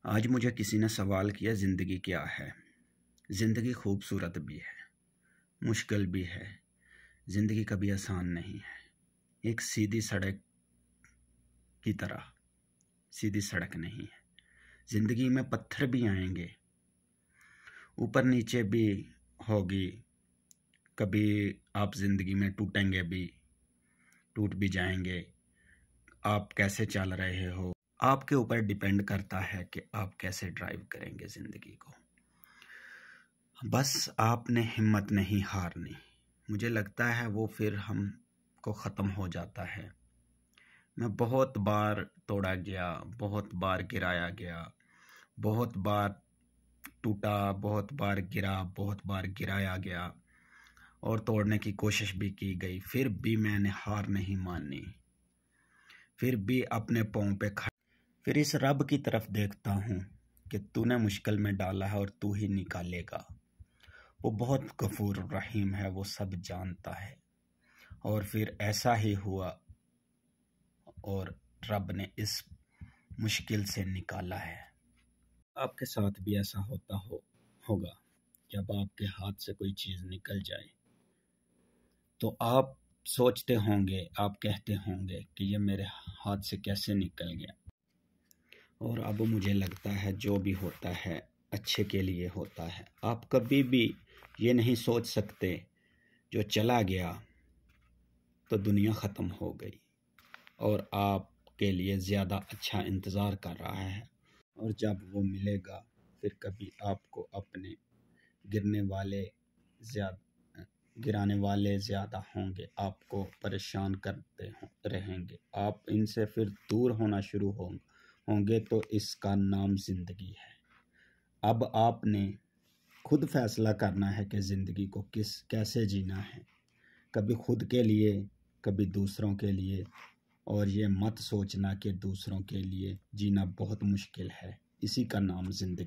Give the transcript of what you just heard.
आज मुझे किसी ने सवाल किया, ज़िंदगी क्या है। ज़िंदगी खूबसूरत भी है, मुश्किल भी है। ज़िंदगी कभी आसान नहीं है। एक सीधी सड़क की तरह सीधी सड़क नहीं है। ज़िंदगी में पत्थर भी आएंगे, ऊपर नीचे भी होगी। कभी आप ज़िंदगी में टूटेंगे भी, टूट भी जाएंगे। आप कैसे चल रहे हो, आपके ऊपर डिपेंड करता है कि आप कैसे ड्राइव करेंगे ज़िंदगी को। बस आपने हिम्मत नहीं हारनी। मुझे लगता है वो फिर हमको ख़त्म हो जाता है। मैं बहुत बार तोड़ा गया, बहुत बार गिराया गया, बहुत बार टूटा, बहुत बार गिरा, बहुत बार गिराया गया और तोड़ने की कोशिश भी की गई। फिर भी मैंने हार नहीं मानी, फिर भी अपने पाँव पे खड़ा। फिर इस रब की तरफ देखता हूँ कि तूने मुश्किल में डाला है और तू ही निकालेगा। वो बहुत गफूर रहीम है, वो सब जानता है। और फिर ऐसा ही हुआ और रब ने इस मुश्किल से निकाला है। आपके साथ भी ऐसा होगा। जब आपके हाथ से कोई चीज़ निकल जाए तो आप सोचते होंगे, आप कहते होंगे कि ये मेरे हाथ से कैसे निकल गया। और अब मुझे लगता है जो भी होता है अच्छे के लिए होता है। आप कभी भी ये नहीं सोच सकते जो चला गया तो दुनिया ख़त्म हो गई और आपके लिए ज़्यादा अच्छा इंतज़ार कर रहा है। और जब वो मिलेगा फिर कभी आपको अपने गिराने वाले ज़्यादा होंगे, आपको परेशान करते रहेंगे। आप इनसे फिर दूर होना शुरू होंगे तो इसका नाम ज़िंदगी है। अब आपने खुद फैसला करना है कि ज़िंदगी को कैसे जीना है। कभी खुद के लिए, कभी दूसरों के लिए। और ये मत सोचना कि दूसरों के लिए जीना बहुत मुश्किल है। इसी का नाम ज़िंदगी।